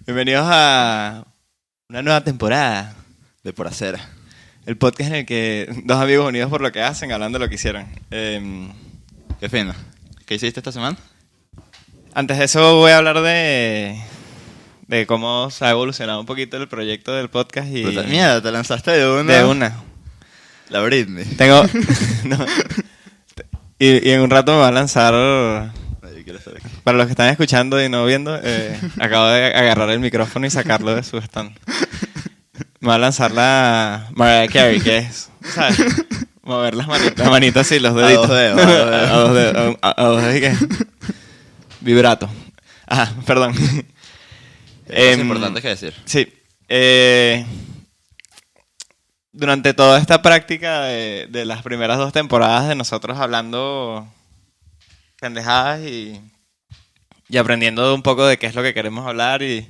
Bienvenidos a una nueva temporada de Por Acera. El podcast en el que dos amigos unidos por lo que hacen, hablando de lo que hicieron. Qué fino. ¿Qué hiciste esta semana? Antes de eso voy a hablar de cómo se ha evolucionado un poquito el proyecto del podcast y... Mierda, te lanzaste de una. De una. La Britney. Tengo... no. Y en un rato me va a lanzar... Yo quiero estar aquí. Para los que están escuchando y no viendo, acabo de agarrar el micrófono y sacarlo de su stand. Me va a lanzar la Mariah Carey, que es, ¿sabes? Mover las manitas así, los deditos. A dos dedos. A dos dedos, ¿y qué? Vibrato. Ajá, perdón. Es importante que decir. Sí. Durante toda esta práctica de las primeras 2 temporadas de nosotros hablando pendejadas y aprendiendo un poco de qué es lo que queremos hablar y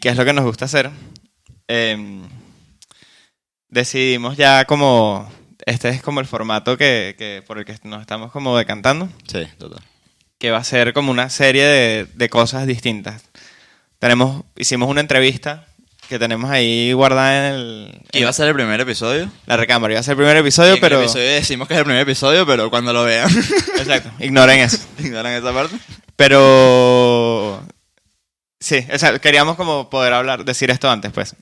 qué es lo que nos gusta hacer, decidimos ya como... Este es como el formato por el que nos estamos como decantando. Sí, total. Que va a ser como una serie de cosas distintas. Hicimos una entrevista que tenemos ahí guardada en Iba a ser el primer episodio. la recámara. Iba a ser el primer episodio, pero... En el episodio decimos que es el primer episodio, pero cuando lo vean... Exacto, ignoren eso. ¿Ignoran esa parte? Pero... Sí, o sea, queríamos como poder decir esto antes, pues.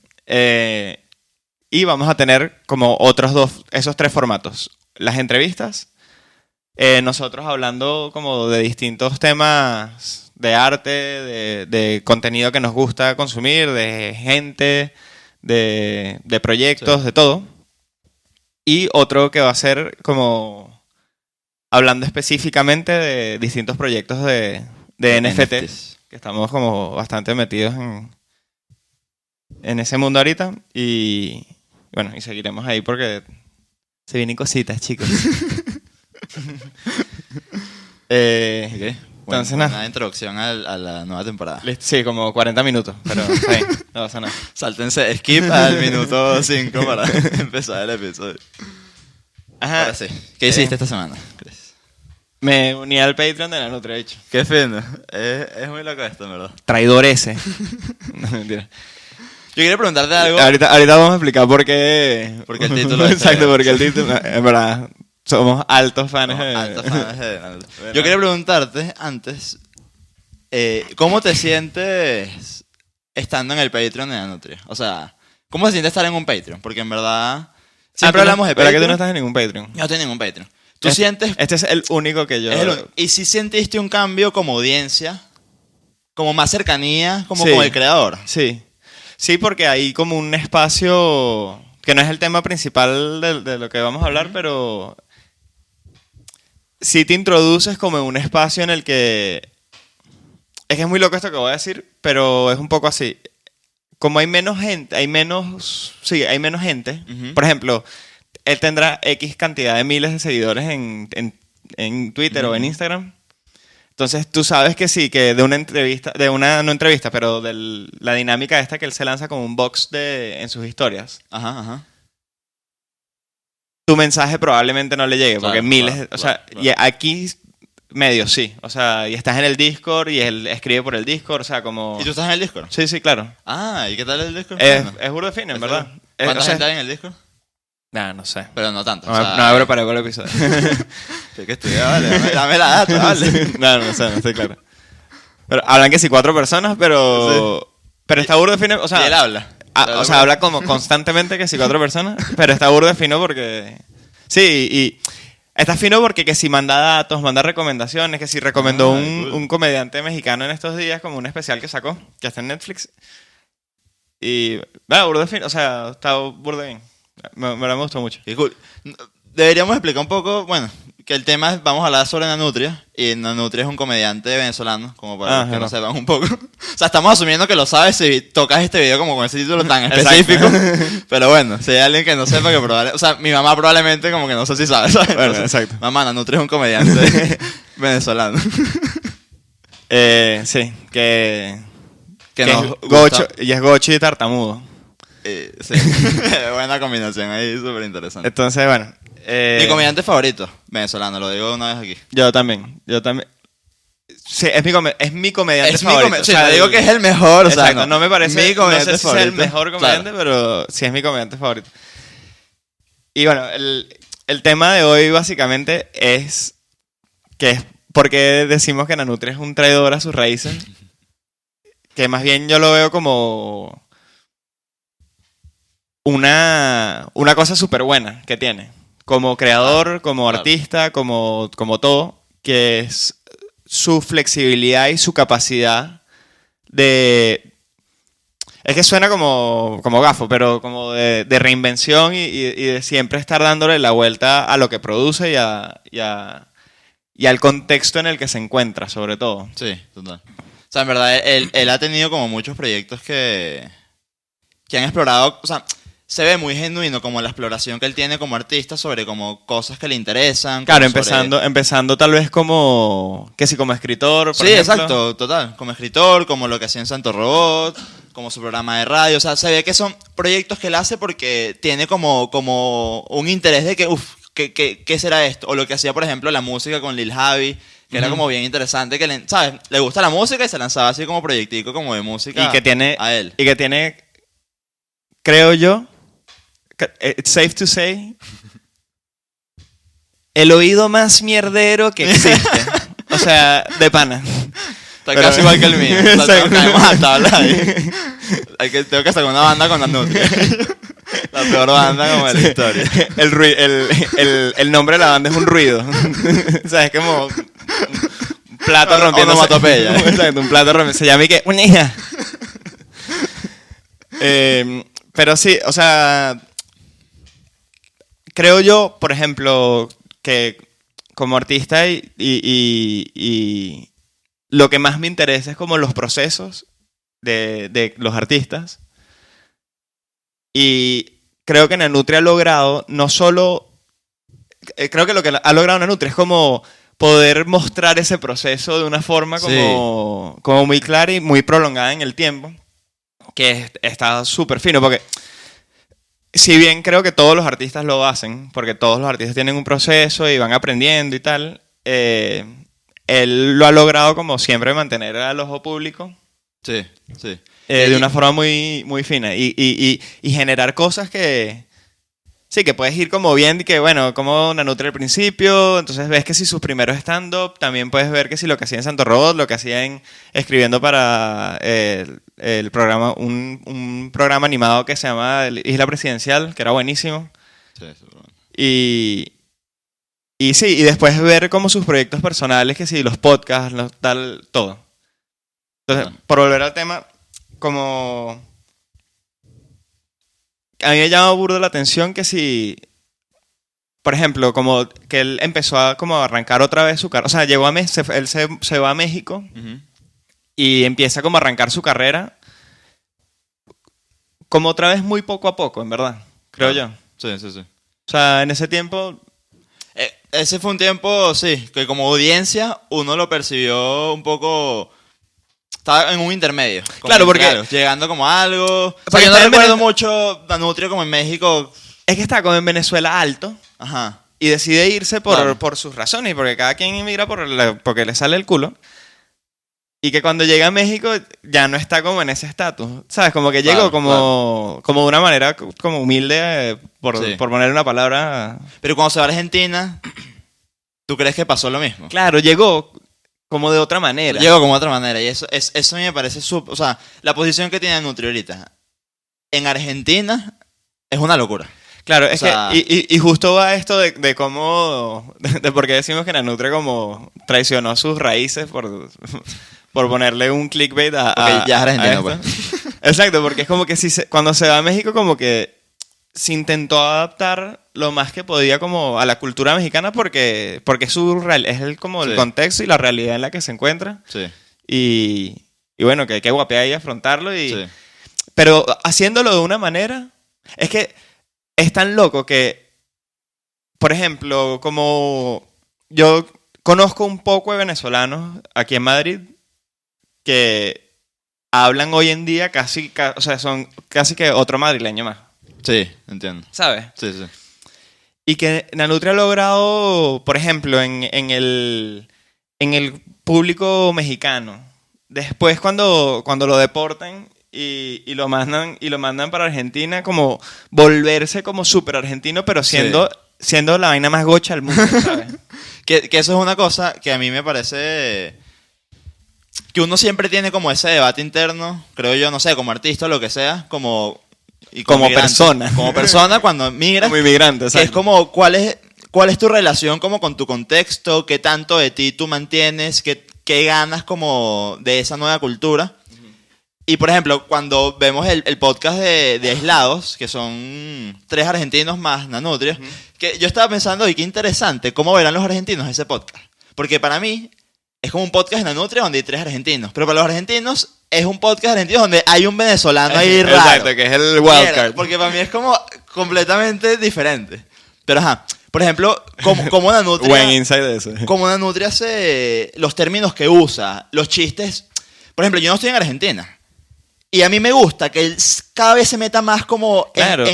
Y vamos a tener como esos 3 formatos. Las entrevistas, nosotros hablando como de distintos temas de arte, de contenido que nos gusta consumir, de gente, de proyectos, sí, de todo. Y otro que va a ser como hablando específicamente de distintos proyectos de NFTs, que estamos como bastante metidos en ese mundo ahorita. Y bueno, y seguiremos ahí porque se vienen cositas, chicos. Okay. Entonces, bueno, nada. Una introducción a la nueva temporada. Sí, como 40 minutos, pero sí, no pasa nada. Sáltense, skip al minuto 5 para empezar el episodio. Ajá. Ahora sí. ¿Qué hiciste esta semana, Chris? Me uní al Patreon de la Nutria, de hecho. Qué fino. Es muy loco esto, en verdad. Traidor ese. No, mentira. Yo quería preguntarte algo. Ahorita vamos a explicar por qué. Porque el título es... Exacto, porque el título... En verdad, somos altos fans de... Altos fans de... Yo quería preguntarte antes, ¿cómo te sientes estando en el Patreon de la Nutria? O sea, ¿cómo se siente estar en un Patreon? Porque en verdad... Siempre hablamos de Patreon. ¿Verdad que tú no estás en ningún Patreon? Yo no estoy en ningún Patreon. ¿Tú sientes...? Este es el único que yo... ¿Y si sentiste un cambio como audiencia? Como más cercanía, como Sí. con el creador. Sí. Sí, porque hay como un espacio que no es el tema principal de lo que vamos a hablar, pero sí te introduces como en un espacio en el que... Es que es muy loco esto que voy a decir, pero es un poco así. Como hay menos gente, hay menos gente. Uh-huh. Por ejemplo, él tendrá X cantidad de miles de seguidores en Twitter, uh-huh, o en Instagram. Entonces tú sabes que sí, que no entrevista, pero de la dinámica esta que él se lanza como un box en sus historias. Ajá, ajá. Tu mensaje probablemente no le llegue, Claro, porque miles, claro, o sea, claro. Y aquí medio sí, o sea, y estás en el Discord y él escribe por el Discord, o sea, como... ¿Y tú estás en el Discord? Sí, sí, claro. Ah, ¿y qué tal el Discord? Es burda de fino, en verdad. ¿Cuánta O sea, gente hay en el Discord? no sé. Pero no tanto. No me preparé por el episodio. Sé que estudié, vale. Dame la data, vale. No sé, no estoy claro. Pero hablan que sí 4 personas, pero... Sí. Pero está burda de fino, o sea... Y él habla. O sea, habla como constantemente que sí 4 personas, pero está burda de fino porque... Sí, y... Está fino porque que si manda datos, manda recomendaciones, que si recomendó un comediante mexicano en estos días como un especial que sacó, que está en Netflix. Y... burda de fino, o sea, está burda bien. Me gustó mucho. Qué cool. Deberíamos explicar un poco, bueno, que el tema es, vamos a hablar sobre Nanutria, y Nanutria es un comediante venezolano, como para que no sepan un poco. O sea, estamos asumiendo que lo sabes si tocas este video como con ese título tan específico. Pero bueno, si hay alguien que no sepa, que probablemente... O sea, mi mamá probablemente como que no sé si sabe, ¿sabes? Bueno, entonces, exacto. Mamá, Nanutria es un comediante venezolano. Sí, que nos es gusta. gocho, y es gocho y tartamudo. Sí, buena combinación ahí, súper interesante. Entonces, bueno. Mi comediante favorito, venezolano, lo digo una vez aquí. Yo también. Sí, es mi comediante favorito. Sí, te digo que es el mejor. Exacto, O sea, no me parece, mi no comediante sé si sea el favorito. mejor comediante, Claro. pero sí es mi comediante favorito. Y bueno, el tema de hoy básicamente es que es por qué decimos que Nanutria es un traidor a sus raíces, que más bien yo lo veo como una cosa súper buena que tiene, como creador, como claro. artista, como todo, que es su flexibilidad y su capacidad de... Es que suena como gafo, pero como de reinvención y de siempre estar dándole la vuelta a lo que produce y al contexto en el que se encuentra, sobre todo. Sí, total. O sea, en verdad, él ha tenido como muchos proyectos que han explorado, o sea, se ve muy genuino como la exploración que él tiene como artista sobre como cosas que le interesan. Claro, como sobre... empezando tal vez como escritor, por Sí, ejemplo. exacto, total. Como escritor, como lo que hacía en Santo Robot, como su programa de radio. O sea, se ve que son proyectos que él hace porque tiene como un interés de que, uff, ¿qué será esto? O lo que hacía, por ejemplo, la música con Lil Javi, que era como bien interesante, que ¿sabes? Le gusta la música y se lanzaba así como proyectico como de música Y que tiene, a él. creo yo, it's safe to say, el oído más mierdero que existe. O sea, de pana. Está casi igual que el mío. O sea, caemos a tabla ahí. Tengo que sacar una banda con las nutria. La peor banda como de la historia. El nombre de la banda es un ruido. O sea, es como un plato rompiendo. Onomatopeya. Exacto, un plato rompiendo. Se llama y que... pero sí, o sea... Creo yo, por ejemplo, que como artista y lo que más me interesa es como los procesos de los artistas. Y creo que Nanutria ha logrado no solo... creo que lo que ha logrado Nanutria es como poder mostrar ese proceso de una forma como muy clara y muy prolongada en el tiempo, que está súper fino, porque si bien creo que todos los artistas lo hacen, porque todos los artistas tienen un proceso y van aprendiendo y tal, él lo ha logrado como siempre mantener al ojo público. Sí, sí. De una forma muy, muy fina y generar cosas que sí, que puedes ir como bien y que bueno, como Nanutria al principio, entonces ves que si sus primeros stand-up, también puedes ver que si lo que hacía en Santo Robot, lo que hacía escribiendo para el programa, un programa animado que se llama Isla Presidencial, que era buenísimo. Sí, seguro. Y sí, y después ver como sus proyectos personales, que sí, los podcasts, tal, todo. Entonces, por volver al tema, como... A mí me llama burdo la atención que si... Por ejemplo, como que él empezó a como arrancar otra vez su carrera. O sea, llegó él se va a México y empieza como a arrancar su carrera como otra vez muy poco a poco, en verdad, creo yo. Sí, sí, sí. O sea, en ese tiempo... Ese fue un tiempo, sí, que como audiencia uno lo percibió un poco... Estaba en un intermedio. Claro, porque... Claro, llegando como a algo... O sea, Porque yo no está en recuerdo mucho Nanutria como en México. Es que está como en Venezuela alto Ajá. y decide irse Claro. por sus razones, porque cada quien inmigra porque le sale el culo. Y que cuando llega a México ya no está como en ese estatus, ¿sabes? Como que llegó como de una manera como humilde, por poner una palabra. Pero cuando se va a Argentina, ¿tú crees que pasó lo mismo? Claro, llegó como de otra manera. Llegó como de otra manera. Y eso a mí me parece súper... O sea, la posición que tiene Nutri ahorita en Argentina es una locura. Claro, es que... Y justo va esto de cómo... De por qué decimos que Nanutria como traicionó sus raíces por ponerle un clickbait a... Porque ya es argentino, pues. Exacto, porque es como que cuando se va a México como que se intentó adaptar lo más que podía como a la cultura mexicana porque es el contexto y la realidad en la que se encuentra. Sí. Y bueno, que hay que guapear y afrontarlo. Sí. Pero haciéndolo de una manera... Es que es tan loco que, por ejemplo, como yo conozco un poco de venezolanos aquí en Madrid que hablan hoy en día o sea, son casi que otro madrileño más. Sí, entiendo. ¿Sabes? Sí, sí. Y que Nanutria ha logrado, por ejemplo, en el público mexicano. Después cuando lo deportan y lo mandan para Argentina, como volverse como súper argentino, pero siendo la vaina más gocha del mundo, ¿sabes? Que eso es una cosa que a mí me parece que uno siempre tiene como ese debate interno, creo yo, no sé, como artista o lo que sea, como persona. Como persona cuando migras. Como inmigrante, que es como, ¿cuál es tu relación como con tu contexto? ¿Qué tanto de ti tú mantienes? ¿Qué ganas como de esa nueva cultura? Y por ejemplo, cuando vemos el podcast de Aislados, que son 3 argentinos más Nanutria, que yo estaba pensando, y qué interesante, ¿cómo verán los argentinos ese podcast? Porque para mí es como un podcast de Nanutria donde hay 3 argentinos, pero para los argentinos es un podcast argentino donde hay un venezolano ahí raro. Exacto, que es el wildcard. Porque para mí es como completamente diferente. Pero ajá, por ejemplo, como Nanutria... Buen insight de eso. Como Nanutria hace los términos que usa, los chistes... Por ejemplo, yo no estoy en Argentina. Y a mí me gusta que él cada vez se meta más como claro,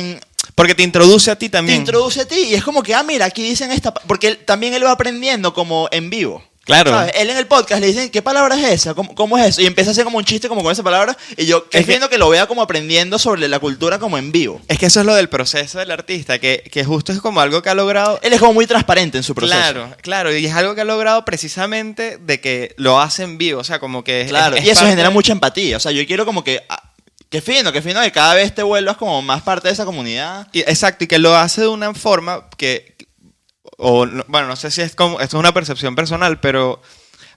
porque te introduce a ti también. Te introduce a ti y es como que, mira, aquí dicen esta... Porque también él va aprendiendo como en vivo. Claro. ¿Sabes? Él en el podcast le dicen, ¿qué palabra es esa? ¿Cómo es eso? Y empieza a hacer como un chiste como con esa palabra. Y yo, que que lo vea como aprendiendo sobre la cultura como en vivo. Es que eso es lo del proceso del artista, que justo es como algo que ha logrado... Él es como muy transparente en su proceso. Claro. Y es algo que ha logrado precisamente de que lo hace en vivo. O sea, como que... Claro, y eso genera mucha empatía. O sea, yo quiero como que... Qué fino, que cada vez te vuelvas como más parte de esa comunidad. Exacto, y que lo hace de una forma que... bueno, no sé si es como... Esto es una percepción personal, pero...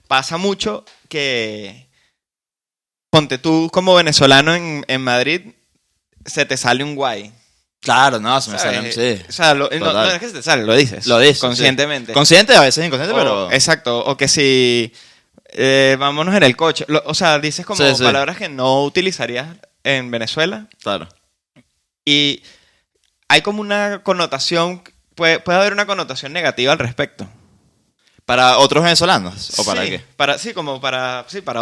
Pasa mucho que, ponte tú como venezolano en Madrid, se te sale un guay. Claro, no, se me sale, sí. O sea, no es que se te sale, lo dices. Lo dices. Conscientemente. Sí. Consciente, a veces inconsciente, pero... Exacto, o que si vámonos en el coche. O sea, dices como palabras que no utilizarías en Venezuela. Claro. Y hay como una connotación, puede haber una connotación negativa al respecto. ¿Para otros venezolanos? ¿O para qué? Para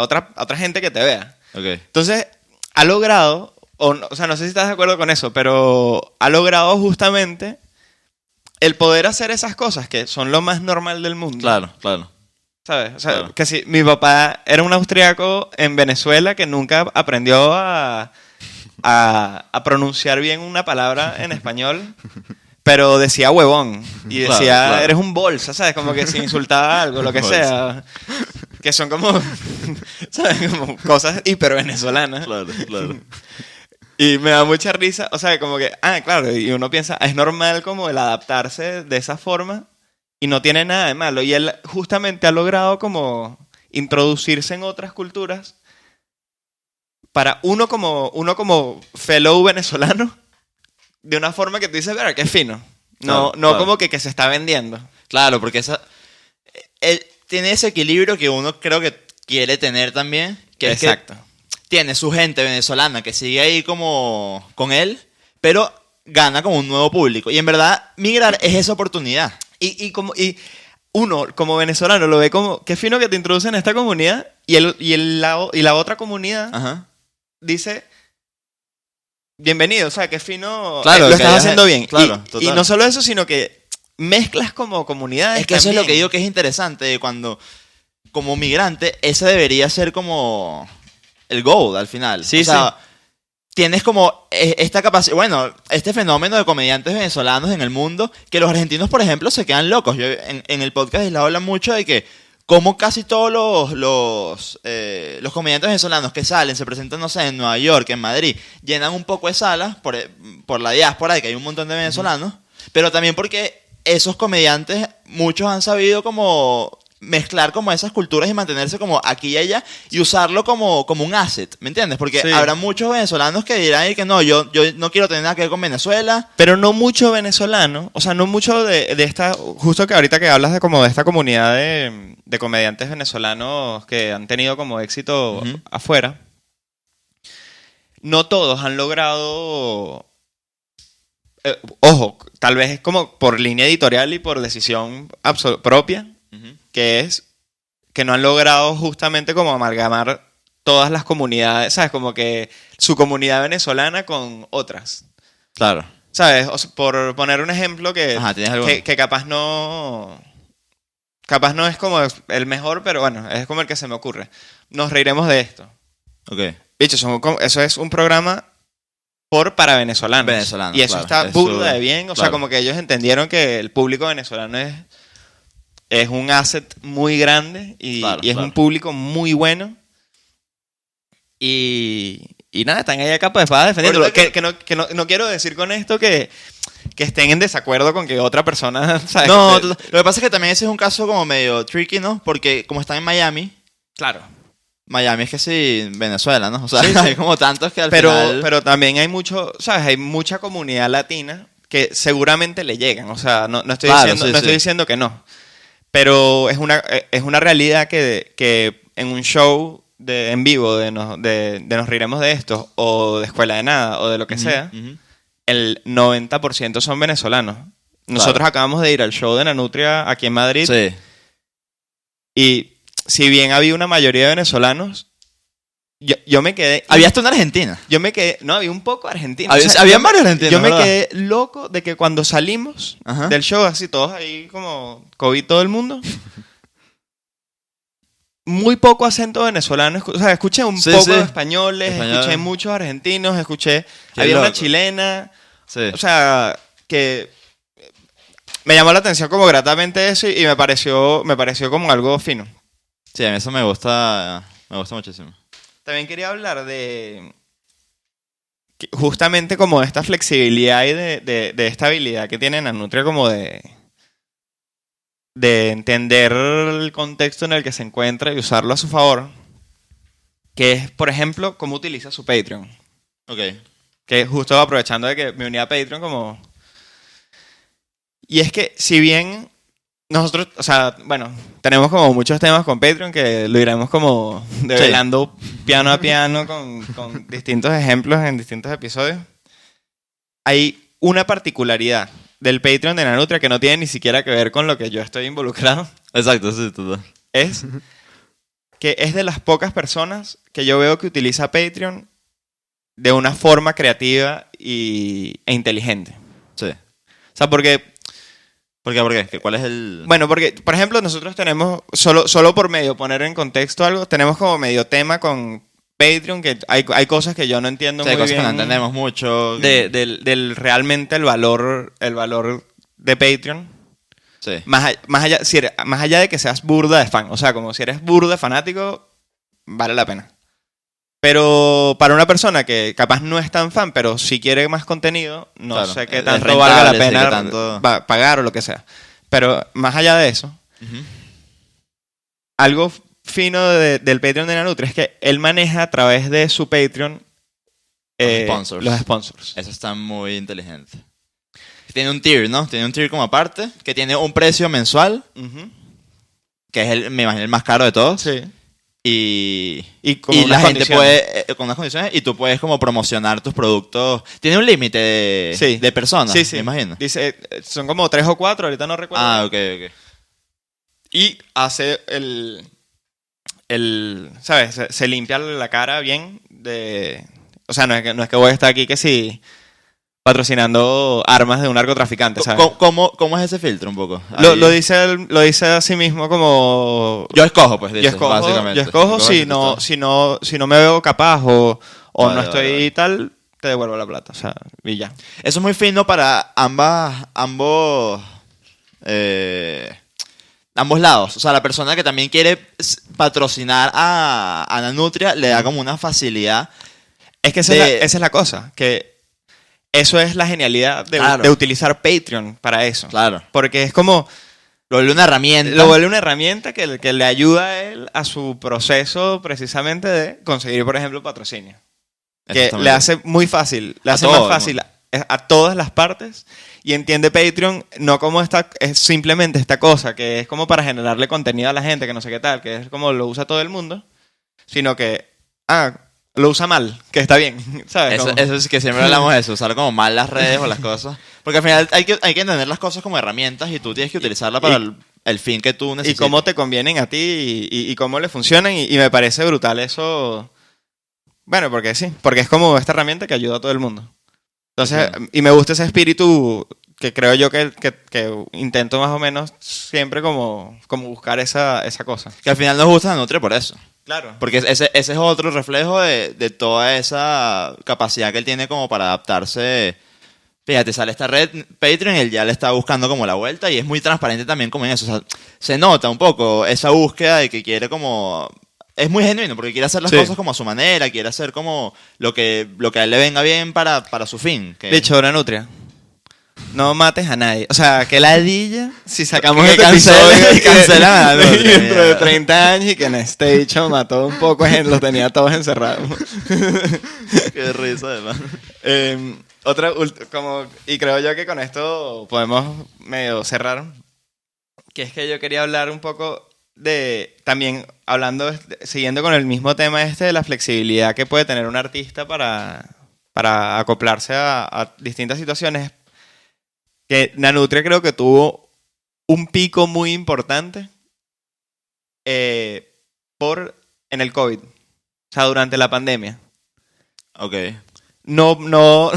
otra gente que te vea. Okay. Entonces, ha logrado, o sea, no sé si estás de acuerdo con eso, pero ha logrado justamente el poder hacer esas cosas que son lo más normal del mundo. Claro. ¿Sabes? O sea, que si mi papá era un austriaco en Venezuela que nunca aprendió a pronunciar bien una palabra en español. Pero decía huevón. Y decía, claro. Eres un bolsa, ¿sabes? Como que se insultaba algo, lo que sea. Que son como, ¿sabes? Como cosas hiper venezolanas. Claro. Y me da mucha risa. O sea, como que, claro. Y uno piensa, es normal como el adaptarse de esa forma. Y no tiene nada de malo. Y él justamente ha logrado como introducirse en otras culturas. Para uno como fellow venezolano. De una forma que tú dices, verá, qué fino. No como que se está vendiendo. Claro, porque él tiene ese equilibrio que uno creo que quiere tener también. Que exacto. Es que tiene su gente venezolana que sigue ahí como con él, pero gana como un nuevo público. Y en verdad, migrar es esa oportunidad. Y uno, como venezolano, lo ve como, qué fino que te introducen en esta comunidad. Y la otra comunidad dice... Bienvenido, o sea, qué fino, claro, lo estás haciendo bien. Claro, y no solo eso, sino que mezclas como comunidades. Es que también. Eso es lo que digo que es interesante, cuando como migrante, ese debería ser como el goal al final. Sí, o sea, tienes como esta capacidad, bueno, este fenómeno de comediantes venezolanos en el mundo, que los argentinos, por ejemplo, se quedan locos. Yo en el podcast les hablan mucho de que como casi todos los comediantes venezolanos que salen, se presentan, no sé, en Nueva York, en Madrid, llenan un poco de salas por la diáspora, de que hay un montón de venezolanos, pero también porque esos comediantes, muchos han sabido como mezclar como esas culturas y mantenerse como aquí y allá y usarlo como un asset, ¿me entiendes? Porque habrá muchos venezolanos que dirán que no, yo no quiero tener nada que ver con Venezuela. Pero no mucho venezolano, o sea, no mucho de esta, justo que ahorita que hablas de como de esta comunidad de comediantes venezolanos que han tenido como éxito afuera, no todos han logrado, ojo, tal vez es como por línea editorial y por decisión propia, que es que no han logrado justamente como amalgamar todas las comunidades, ¿sabes? Como que su comunidad venezolana con otras. Claro. ¿Sabes? O sea, por poner un ejemplo que ¿tienes alguno? Que capaz no capaz no es como el mejor, pero bueno, es como el que se me ocurre. Nos reiremos de esto. Ok. Bicho, eso es un programa para venezolanos. Venezolanos, Y eso claro. está Eso- burda de bien. O sea, claro. como que ellos entendieron que el público venezolano es un asset muy grande Claro, y es claro. un público muy bueno. Y nada, están ahí a capa de espada defendiéndolo. Ahorita No quiero decir con esto que estén en desacuerdo con que otra persona, ¿sabes? No, lo que pasa es que también ese es un caso como medio tricky, ¿no? Porque como están en Miami, Claro. Miami es que sí, Venezuela, ¿no? O sea, Sí, sí. hay como tantos que al final... Pero también hay mucho, ¿sabes? Hay mucha comunidad latina que seguramente le llegan. O sea, no estoy, Claro, diciendo, sí, no sí. estoy diciendo que no. Pero es una realidad que en un show en vivo de Nos Reiremos de Esto, o de Escuela de Nada, o de lo que sea, Ujú. el 90% son venezolanos. Nosotros acabamos de ir al show de Nanutria aquí en Madrid. Sí. Y si bien había una mayoría de venezolanos, yo me quedé... Había hasta una Argentina. Yo me quedé... No, había un poco argentino. Había varios argentinos, Yo me ¿verdad? quedé loco de que cuando salimos Ajá. del show, así todos ahí como COVID todo el mundo, muy poco acento venezolano. O sea, escuché un Sí, poco sí. de españoles, Español. escuché muchos argentinos, Qué había una loco. chilena. Sí. O sea, que me llamó la atención como gratamente eso y me pareció como algo fino. Sí, a mí eso me gusta muchísimo. También quería hablar de justamente como esta flexibilidad y de esta habilidad que tiene Nanutria como de entender el contexto en el que se encuentra y usarlo a su favor, que es, por ejemplo, cómo utiliza su Patreon. Ok. Que justo aprovechando de que me uní a Patreon como... Y es que si bien nosotros, o sea, bueno, tenemos como muchos temas con Patreon que lo iremos como develando piano a piano con distintos ejemplos en distintos episodios. Hay una particularidad del Patreon de Nanutria que no tiene ni siquiera que ver con lo que yo estoy involucrado. Exacto, sí, total. Es que es de las pocas personas que yo veo que utiliza Patreon de una forma creativa e inteligente. Sí. O sea, porque... ¿Por qué? ¿Por qué? ¿Cuál es el...? Bueno, porque, por ejemplo, nosotros tenemos, solo por medio poner en contexto algo, tenemos como medio tema con Patreon, que hay cosas que yo no entiendo Sí, hay muy cosas bien. que no entendemos mucho. Del realmente el valor de Patreon. Sí. Más allá de que seas burda de fan. O sea, como si eres burda fanático, vale la pena. Pero para una persona que capaz no es tan fan, pero si quiere más contenido, no Claro, sé qué es tanto rentable, valga la sí, pena qué tanto- pagar o lo que sea. Pero más allá de eso, Ujú. algo fino del Patreon de Nanutria es que él maneja a través de su Patreon Sponsors. los sponsors. Eso está muy inteligente. Tiene un tier, ¿no? Tiene un tier como aparte, que tiene un precio mensual, Ujú. que es me imagino, el más caro de todos. Sí. Y con la unas gente condiciones. puede, con unas condiciones, y tú puedes como promocionar tus productos. Tiene un límite Sí. de personas, Sí, sí. me imagino. Dice, son como 3 o 4, ahorita no recuerdo. Ah, ok, ok. Y hace ¿sabes? Se limpia la cara bien o sea, no es que voy a estar aquí que sí patrocinando armas de un narcotraficante, ¿sabes? ¿Cómo es ese filtro un poco? Lo dice a sí mismo como... Yo escojo, pues, dice, Yo básicamente. escojo si no me veo capaz o Vale, no estoy vale. tal, te devuelvo la plata, o sea, y ya. Eso es muy fino para ambos lados. O sea, la persona que también quiere patrocinar a Nanutria le da como una facilidad. Es que esa es la cosa, que eso es la genialidad Claro. de utilizar Patreon para eso. Claro. Porque es como, Lo vuelve una herramienta. lo vuelve una herramienta que le ayuda a él a su proceso precisamente de conseguir, por ejemplo, patrocinio. Eso Que está muy le bien. hace muy fácil, le A hace todo más el fácil a todas las partes y entiende Patreon no como es simplemente esta cosa que es como para generarle contenido a la gente, que no sé qué tal, que es como lo usa todo el mundo, sino que, lo usa mal, que está bien, ¿sabes? Eso, Como- eso es que siempre hablamos de eso, usar como mal las redes o las cosas. Porque al final hay que entender las cosas como herramientas y tú tienes que utilizarla para el fin que tú y necesitas. cómo te convienen a ti y cómo le funcionan y me parece brutal eso. Bueno, porque sí, porque es como esta herramienta que ayuda a todo el mundo. Entonces, Entiendo. y me gusta ese espíritu que creo yo que intento más o menos siempre como buscar esa cosa. Que al final nos gusta la Nutria por eso. Claro. Porque ese es otro reflejo de toda esa capacidad que él tiene como para adaptarse. Fíjate, sale esta red Patreon y él ya le está buscando como la vuelta y es muy transparente también como en eso. O sea, se nota un poco esa búsqueda de que quiere como... Es muy genuino porque quiere hacer las cosas como a su manera, quiere hacer como lo que a él le venga bien para su fin. De hecho, ahora Nutria, no mates a nadie. O sea, que ladilla si sacamos que este cancele- episodio cancelan a Nutria, dentro de ya. 30 años y que en este dicho mató un poco gente, los tenía todos encerrados. Qué risa, además. Y creo yo que con esto podemos medio cerrar, que es que yo quería hablar un poco de, también siguiendo con el mismo tema de la flexibilidad que puede tener un artista para acoplarse a distintas situaciones, que Nanutria creo que tuvo un pico muy importante en el COVID, o sea, durante la pandemia. Ok. No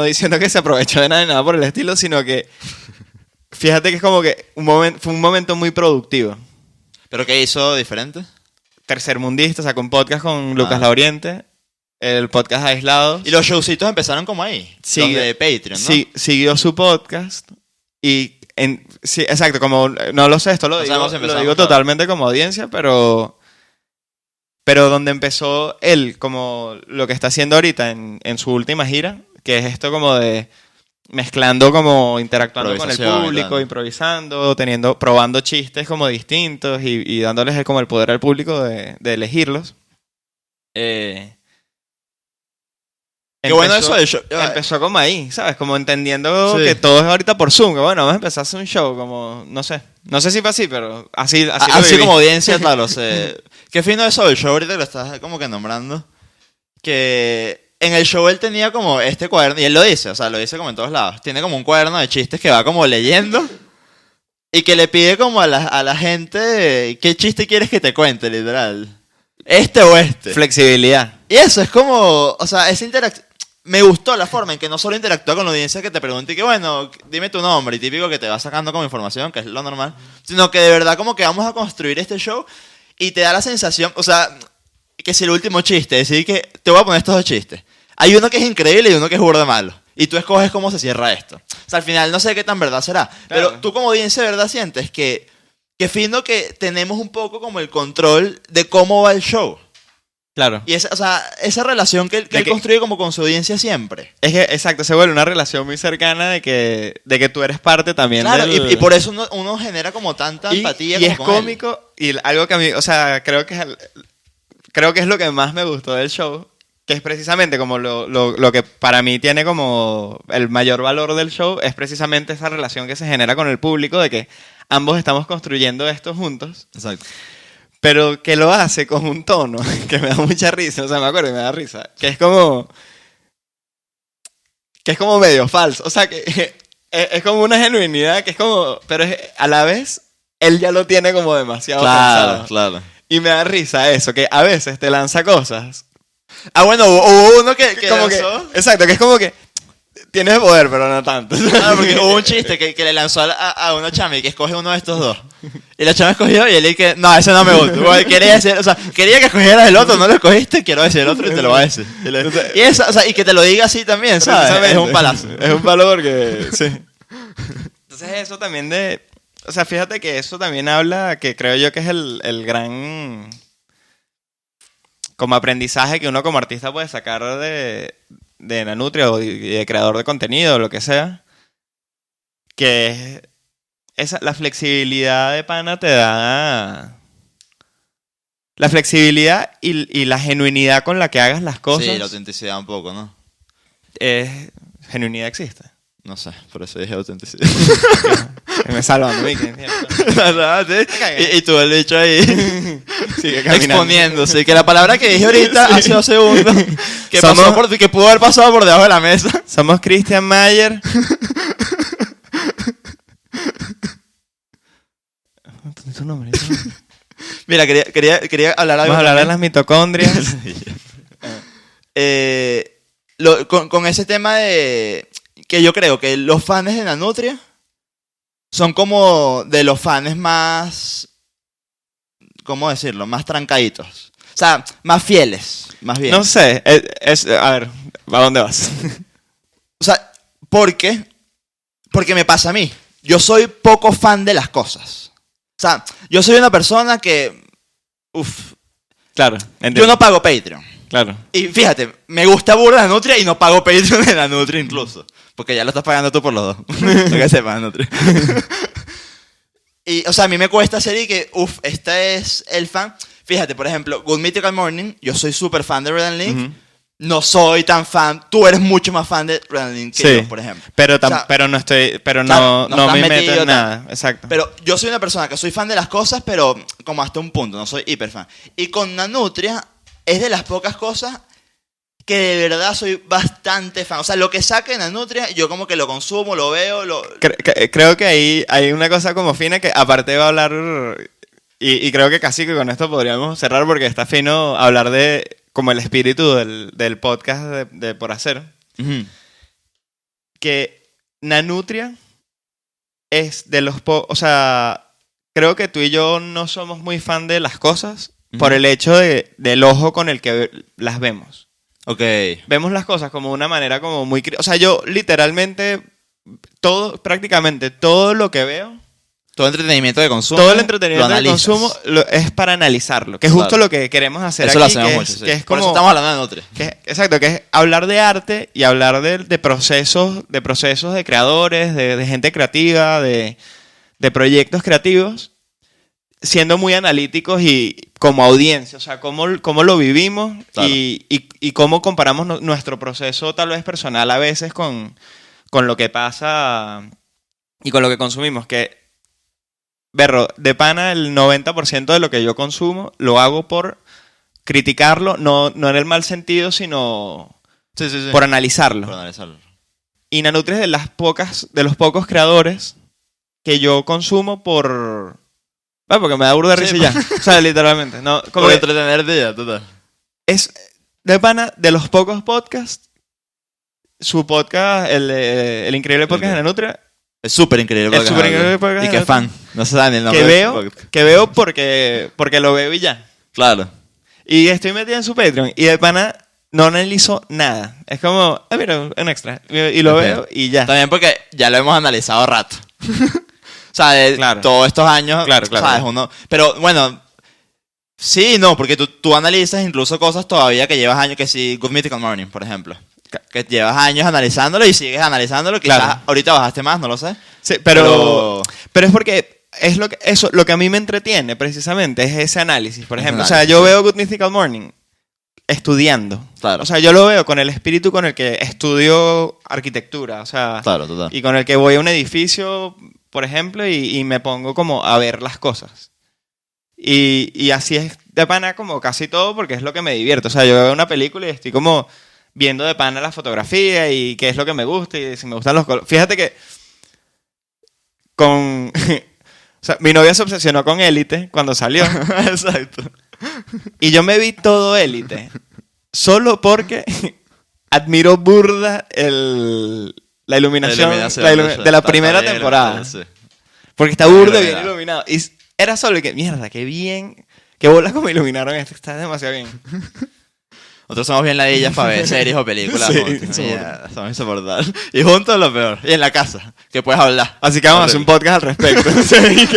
diciendo que se aprovechó de nada por el estilo, sino que fíjate que es como que fue un momento muy productivo. ¿Pero qué hizo diferente? Tercermundista, sacó un podcast con Lucas Lauriente, el podcast Aislado. Y los showcitos empezaron como ahí, Sí, los de Patreon, ¿no? Sí, siguió su podcast y sí, exacto, como no lo sé, esto No sabemos si lo empezamos digo ahora. totalmente como audiencia, pero donde empezó él, como lo que está haciendo ahorita en su última gira, que es esto como de mezclando, como interactuando con el Improvisación y público, tal. improvisando, probando chistes como distintos y dándoles como el poder al público de elegirlos. Qué bueno eso de show. Empezó como ahí, ¿sabes? Como entendiendo Sí. que todo es ahorita por Zoom. Que bueno, vamos a empezar a hacer un show, como, no sé. No sé si fue así, pero así lo Así viví. como audiencia, claro. Qué fino eso del show ahorita que lo estás como que nombrando. Que en el show él tenía como este cuaderno, y él lo dice, o sea, lo dice como en todos lados. Tiene como un cuaderno de chistes que va como leyendo y que le pide como a la gente qué chiste quieres que te cuente, literal. Este o este. Flexibilidad. Y eso es como, o sea, esa interacción. Me gustó la forma en que no solo interactúa con la audiencia que te pregunta y que bueno, dime tu nombre y típico que te va sacando como información, que es lo normal, sino que de verdad como que vamos a construir este show y te da la sensación, o sea, que si el último chiste, decir que te voy a poner estos dos chistes. Hay uno que es increíble y uno que es burda malo. Y tú escoges cómo se cierra esto. O sea, al final no sé qué tan verdad será. Pero tú como audiencia de verdad sientes que fino que tenemos un poco como el control de cómo va el show. Claro. Y esa relación que él construye como con su audiencia siempre. Es que, exacto, se vuelve una relación muy cercana de que tú eres parte también Claro, del... y por eso uno genera como tanta empatía. Y como es con él. cómico, y algo que a mí, o sea, creo que es lo que más me gustó del show, que es precisamente como lo que para mí tiene como el mayor valor del show, es precisamente esa relación que se genera con el público, de que ambos estamos construyendo esto juntos. Exacto. Pero que lo hace con un tono que me da mucha risa, o sea, me acuerdo y me da risa, que es como medio falso, o sea, que es como una genuinidad que es como, pero a la vez él ya lo tiene como demasiado pensado. Claro. Y me da risa eso, que a veces te lanza cosas. Ah, bueno, hubo uno que Como lanzó. exacto, que es como que tienes poder, pero no tanto. Claro, porque hubo un chiste que le lanzó a una chama y que escoge uno de estos dos. Y la chama escogió y él dice, no, ese no me gusta. Porque quería decir, o sea, quería que escogieras el otro, no lo escogiste, quiero decir el otro y te lo voy a decir. Y eso, o sea, y que te lo diga así también, ¿sabes? Precisamente. Es un palazo. Es un palo porque, sí. Entonces eso también o sea, fíjate que eso también habla, que creo yo que es el gran como aprendizaje que uno como artista puede sacar de Nanutria o de creador de contenido o lo que sea, que la flexibilidad de pana te da la flexibilidad y la genuinidad con la que hagas las cosas. Sí, la autenticidad un poco, ¿no? Genuinidad existe. No sé, por eso dije autenticidad. Me salvan a mí. Y tú el bicho ahí Sigue caminando. exponiéndose. Que la palabra que dije ahorita hace 2 segundos que Somos- que pudo haber pasado por debajo de la mesa. Somos Christian Mayer. ¿Tu nombre? Mira, quería hablar algo. Vamos a hablar de también. las mitocondrias. Con ese tema de que yo creo que los fans de Nanutria son como de los fans más, ¿cómo decirlo? Más trancaditos. O sea, más fieles, más bien. No sé, a ver, ¿a dónde vas? O sea, porque me pasa a mí. Yo soy poco fan de las cosas. O sea, yo soy una persona que, Claro, yo entiendo. no pago Patreon. Claro. Y fíjate, me gusta burda de Nutria y no pago Patreon de la Nutria incluso. Porque ya lo estás pagando tú por los dos. Para que sepas, Nutria. Y, o sea, a mí me cuesta hacer y que, este es el fan. Fíjate, por ejemplo, Good Mythical Morning, yo soy súper fan de Red and Link. Ujú. No soy tan fan. Tú eres mucho más fan de Red and Link que yo, por ejemplo. Pero, O sea, pero no estoy, pero claro, no estás me meto metido en nada. Exacto. Pero yo soy una persona que soy fan de las cosas, pero como hasta un punto, no soy hiper fan. Y con Nanutria es de las pocas cosas que de verdad soy bastante fan. O sea, lo que saque Nanutria, yo como que lo consumo, lo veo, Creo que ahí hay una cosa como fina que aparte va a hablar, y creo que casi que con esto podríamos cerrar porque está fino hablar de como el espíritu del podcast de Por Hacer. Ujú. Que Nanutria es de los... o sea, creo que tú y yo no somos muy fan de las cosas por el hecho del ojo con el que las vemos. Ok. Vemos las cosas como de una manera como muy... O sea, yo literalmente prácticamente todo lo que veo, Todo entretenimiento de consumo. todo el entretenimiento lo que analizas. consumo es para analizarlo, que es justo Claro. lo que queremos hacer Eso aquí, lo hacemos que mucho, es, sí. que es Por eso como... estamos hablando de Nutria. Exacto, que es hablar de arte y hablar de procesos, de creadores, de gente creativa, de proyectos creativos, siendo muy analíticos y como audiencia, o sea, cómo lo vivimos. Claro. Y cómo comparamos nuestro proceso tal vez personal a veces con lo que pasa y con lo que consumimos, que, berro, de pana el 90% de lo que yo consumo lo hago por criticarlo, no en el mal sentido, sino Sí. por analizarlo. Por analizarlo. Y Nanutria es de los pocos creadores que yo consumo porque me da burda de risa y ya. O sea, literalmente. No, como Por que entretenerte ya, total. es de pana de los pocos podcasts. Su podcast, el increíble podcast de Nanutria, Es súper increíble. Es súper increíble podcast Y de que Nutria. fan. No se sabe ni el nombre que del veo, podcast. que veo porque lo veo y ya. Claro. Y estoy metido en su Patreon y de pana no analizo nada. Es como, mira, un extra. Y lo Ok. veo y ya. También porque ya lo hemos analizado rato. O sea, de Claro. todos estos años, Claro. ¿sabes? Pero bueno, sí, no, porque tú analizas incluso cosas todavía que llevas años, que sí, Good Mythical Morning, por ejemplo. Que llevas años analizándolo y sigues analizándolo. Quizás Claro. ahorita bajaste más, no lo sé. Sí, pero es porque es lo que a mí me entretiene precisamente es ese análisis, por Ese ejemplo. análisis, O sea, yo sí. veo Good Mythical Morning estudiando. Claro. O sea, yo lo veo con el espíritu con el que estudio arquitectura, o sea, Claro, total. y con el que voy a un edificio, por ejemplo, y me pongo como a ver las cosas. Y así es de pana como casi todo porque es lo que me divierte. O sea, yo veo una película y estoy como viendo de pana la fotografía y qué es lo que me gusta y si me gustan los colores. Fíjate que o sea, mi novia se obsesionó con Élite cuando salió. Exacto. Y yo me vi todo Élite solo porque admiro burda la iluminación, de la primera temporada. Sí. Porque está burda bien iluminado. Y era solo que, mierda, qué bien, qué bolas como iluminaron esto, está demasiado bien. Nosotros somos bien ladillas para ver series o películas Sí, juntos. somos- Mierda, somos insoportables. Y juntos lo peor. Y en la casa, que puedes hablar. Así que vamos a hacer un podcast al respecto.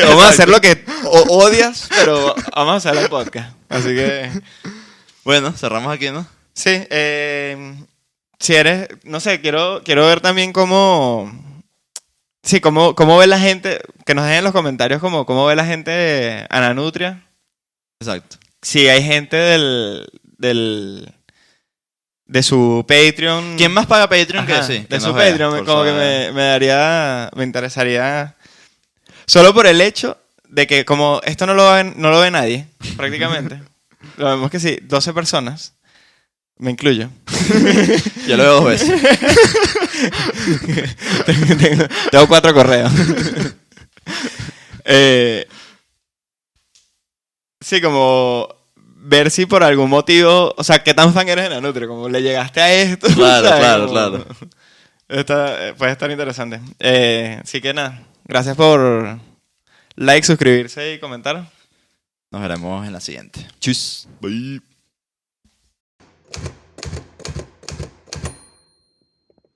Vamos a hacer lo que odias, pero vamos a hacer el podcast. Así que... Bueno, cerramos aquí, ¿no? Sí, si eres, no sé, quiero ver también cómo ve la gente, que nos dejen en los comentarios cómo ve la gente a Nanutria. Exacto. Si hay gente de su Patreon. ¿Quién más paga Patreon Ajá, que sí? de Que su nos vea, Patreon, por como que favor. me interesaría, solo por el hecho de que como esto no lo ve nadie, prácticamente. Lo vemos que sí, 12 personas. Me incluyo. Yo lo veo 2 veces. tengo 4 correos. Sí, como ver si por algún motivo, o sea, qué tan fan eres de Nanutria, como le llegaste a esto. Claro, ¿sabes? claro, Como- claro. Puede estar interesante. Así que nada, gracias por like, suscribirse y comentar. Nos veremos en la siguiente. Tschüss. Bye.